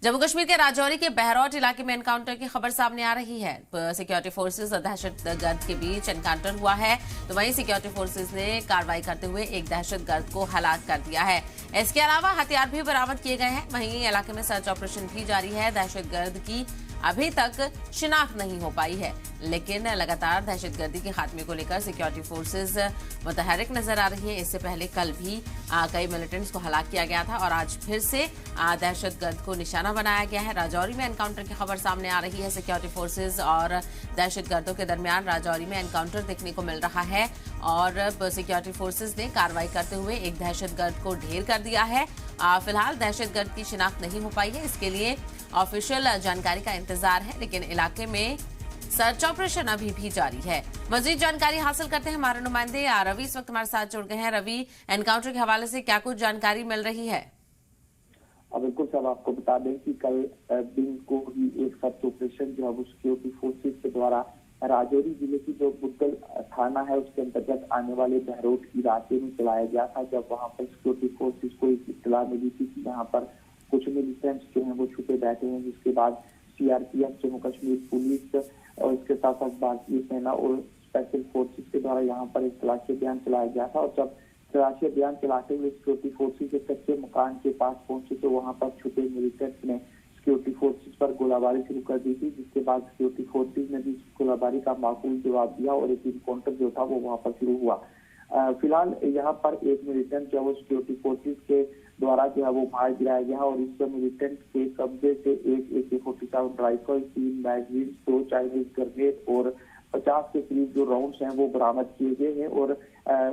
जम्मू कश्मीर के राजौरी के बहरौट इलाके में एनकाउंटर की खबर सामने आ रही है। सिक्योरिटी फोर्सेस और दहशतगर्द के बीच एनकाउंटर हुआ है, तो वहीं सिक्योरिटी फोर्सेस ने कार्रवाई करते हुए एक दहशतगर्द को हलाक कर दिया है। इसके अलावा हथियार भी बरामद किए गए हैं। वहीं इलाके में सर्च ऑपरेशन भी जारी है। दहशतगर्द की अभी तक शिनाख्त नहीं हो पाई है, लेकिन लगातार दहशतगर्दी के खात्मे को लेकर सिक्योरिटी फोर्सेस मुतहरिक नजर आ रही है। इससे पहले कल भी कई मिलिटेंट्स को हलाक किया गया था और आज फिर से दहशतगर्द को निशाना बनाया गया है। राजौरी में एनकाउंटर की खबर सामने आ रही है। सिक्योरिटी फोर्सेस और दहशतगर्दों के दरमियान राजौरी में एनकाउंटर देखने को मिल रहा है और सिक्योरिटी फोर्सेस ने कार्रवाई करते हुए एक दहशतगर्द को ढेर कर दिया है। फिलहाल दहशतगर्द की शिनाख्त नहीं हो पाई है, इसके लिए ऑफिशियल जानकारी का इंतजार है, लेकिन इलाके में सर्च ऑपरेशन अभी भी जारी है। मजीद जानकारी हासिल करते हैं हमारे नुमाइंदे रवि इस वक्त हमारे साथ जुड़ गए हैं। रवि, एनकाउंटर के हवाले से क्या कुछ जानकारी मिल रही है? बिल्कुल साहब, आपको बता दें कि कल दिन को ही एक सर्च ऑपरेशन जो है सिक्योरिटी फोर्सेज के द्वारा राजौरी जिले की जो बुद्गल थाना है उसके अंतर्गत आने वाले बहरोट इलाके में चलाया गया था। जब वहां पर सिक्योरिटी फोर्सेज को एक इत्तला मिली थी कि यहाँ पर कुछ मिलिटेंट्स जो है वो छुपे बैठे हैं, जिसके बाद सीआरपीएफ, जम्मू कश्मीर पुलिस और इसके साथ साथ भारतीय सेना और स्पेशल फोर्सेज के द्वारा यहाँ पर एक तलाशी अभियान चलाया गया था। और जब तलाशी अभियान चलाते हुए सिक्योरिटी फोर्सेज के कच्चे मकान के पास पहुंचे तो वहां पर छुपे मिलिटेंट्स ने सिक्योरिटी फोर्सेज पर गोलाबारी शुरू कर दी थी, जिसके बाद सिक्योरिटी फोर्सेज ने भी गोलाबारी का माकूल जवाब दिया और एक इनकाउंटर जो था वो वहां पर शुरू हुआ। फिलहाल यहाँ पर एक मिलिटेंट जो है वो सिक्योरिटी फोर्सेज के द्वारा जो है वो मार गिराया गया और इस मिलिटेंट के कब्जे से एक AK-47 rifle, 3 magazine, 2 Chinese grenade और 50 के करीब जो राउंड्स हैं वो बरामद किए गए हैं। और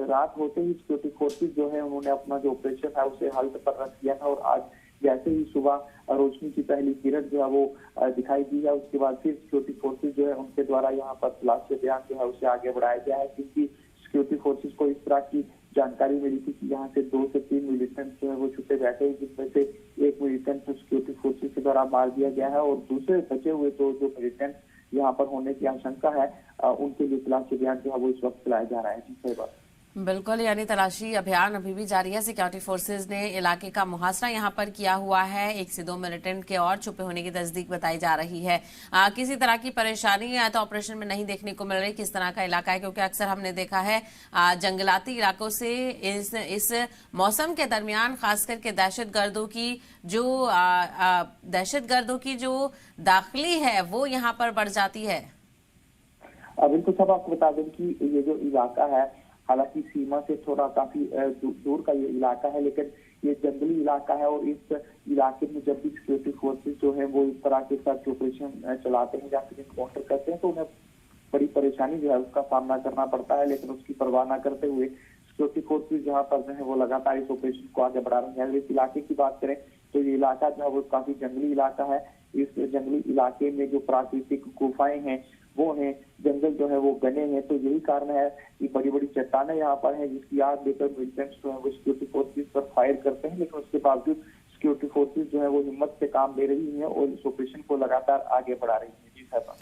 रात होते ही सिक्योरिटी फोर्सेज जो है उन्होंने अपना जो ऑपरेशन है उसे हल्क पर रख दिया था और आज जैसे ही सुबह रोशनी की पहली किरण जो है वो दिखाई दी है, उसके बाद फिर सिक्योरिटी फोर्सेज जो है उनके द्वारा यहाँ पर तलाशी अभियान जो है उसे आगे बढ़ाया गया है, क्योंकि सिक्योरिटी फोर्सेज को इस तरह की जानकारी मिली थी कि यहाँ से 2 से 3 मिलिटेंट जो है वो छुपे बैठे हैं, जिसमें से एक मिलिटेंट को सिक्योरिटी फोर्सेज के द्वारा मार दिया गया है और दूसरे बचे हुए 2 जो मिलिटेंट यहाँ पर होने की आशंका है उनके लिए तलाशी अभियान जो है वो इस वक्त चलाया जा रहा है। जी सही बात। बिल्कुल, यानी तलाशी अभियान अभी भी जारी है। सिक्योरिटी फोर्सेज ने इलाके का मुहासरा यहां पर किया हुआ है। 1 से 2 मिलिटेंट के और छुपे होने की तस्दीक बताई जा रही है। किसी तरह की परेशानी या तो ऑपरेशन में नहीं देखने को मिल रही। किस तरह का इलाका है, क्योंकि अक्सर हमने देखा है जंगलाती इलाकों से इस मौसम के दरमियान खास करके दहशतगर्दों की जो दाखिली है वो यहाँ पर बढ़ जाती है। बिल्कुल सब आपको बता दें कि ये जो इलाका है हालांकि सीमा से थोड़ा काफी दूर का ये इलाका है, लेकिन ये जंगली इलाका है और इस इलाके में जब भी सिक्योरिटी फोर्सेज जो है वो इस तरह के सर्च ऑपरेशन चलाते हैं या फिर इनकाउंटर करते हैं तो उन्हें बड़ी परेशानी जो है उसका सामना करना पड़ता है, लेकिन उसकी परवाह न करते हुए सिक्योरिटी फोर्सेज जहाँ पर जो है वो लगातार इस ऑपरेशन को आगे बढ़ा रहे हैं। इस इलाके की बात करें तो ये इलाका जो है वो काफी जंगली इलाका है। इस जंगली इलाके में जो प्राकृतिक गुफाएं हैं वो हैं, जंगल जो है वो घने हैं, तो यही कारण है कि बड़ी बड़ी चट्टानें यहाँ पर हैं जिसकी आग लेकर मिलिटेंट्स जो है वो सिक्योरिटी फोर्सेज पर फायर करते हैं, लेकिन उसके बावजूद सिक्योरिटी फोर्सेज जो है वो हिम्मत से काम ले रही है और इस ऑपरेशन को लगातार आगे बढ़ा रही है। जी साहब,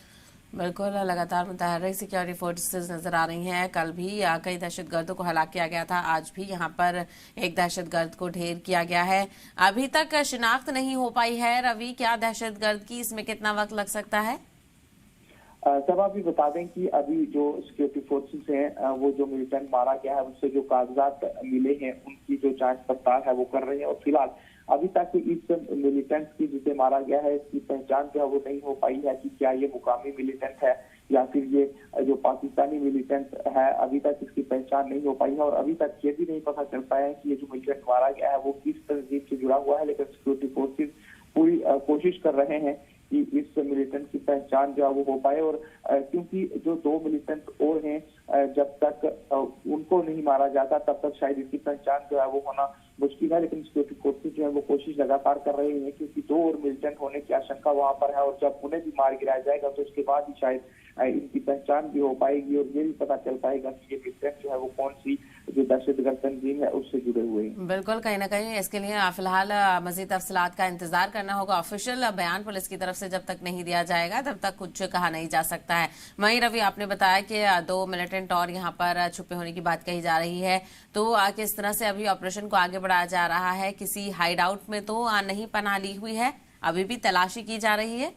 बिल्कुल, लगातार मुतहर्रिक सिक्योरिटी फोर्सेज नजर आ रही हैं। कल भी कई दहशतगर्दों को हलाक किया गया था, आज भी यहाँ पर एक दहशतगर्द को ढेर किया गया है। अभी तक शिनाख्त नहीं हो पाई है। रवि, क्या दहशतगर्द की इसमें कितना वक्त लग सकता है? सब आप भी बता दें कि अभी जो सिक्योरिटी फोर्सेस हैं वो जो मिलिटेंट मारा गया है उससे जो कागजात मिले हैं उनकी जो जांच पड़ताल है वो कर रहे हैं और फिलहाल अभी तक इस मिलिटेंट की जिसे मारा गया है इसकी पहचान जो है वो नहीं हो पाई है कि क्या ये मुकामी मिलिटेंट है या फिर ये जो पाकिस्तानी मिलिटेंट है। अभी तक इसकी पहचान नहीं हो पाई है और अभी तक ये भी नहीं पता चल पाया है कि ये जो मिलिटेंट मारा गया है वो किस तंजीम से जुड़ा हुआ है, लेकिन सिक्योरिटी फोर्सेज पूरी कोशिश कर रहे हैं कि इस मिलिटेंट की पहचान जो है वो हो पाए। और क्योंकि जो 2 मिलिटेंट और हैं जब तक उनको नहीं मारा जाता तब तक शायद इसकी पहचान जो है वो होना मुश्किल है, लेकिन सिक्योरिटी फोर्सेज जो है वो कोशिश लगातार कर रहे हैं क्योंकि 2 और मिलिटेंट होने की आशंका वहां पर है और जब उन्हें भी मार गिराया जाएगा तो उसके बाद ही शायद इनकी पहचान भी हो पाएगी और ये भी पता चल पाएगा कि ये मिलिटेंट जो है वो कौन सी जो दहशतगर्द तंजीम है उससे जुड़े हुए हैं। बिल्कुल, कहीं ना कहीं इसके लिए फिलहाल मजीद तफसीलात का इंतजार करना होगा। ऑफिशियल बयान पुलिस की तरफ से जब तक नहीं दिया जाएगा तब तक कुछ कहा नहीं जा सकता है। वहीं रवि, आपने बताया कि 2 मिलिटेंट और यहाँ पर छुपे होने की बात कही जा रही है, तो किस तरह से अभी ऑपरेशन को आगे बढ़ाया जा रहा है? किसी हाइड आउट में तो नहीं पनाह ली हुई है अभी भी तलाशी की जा रही है।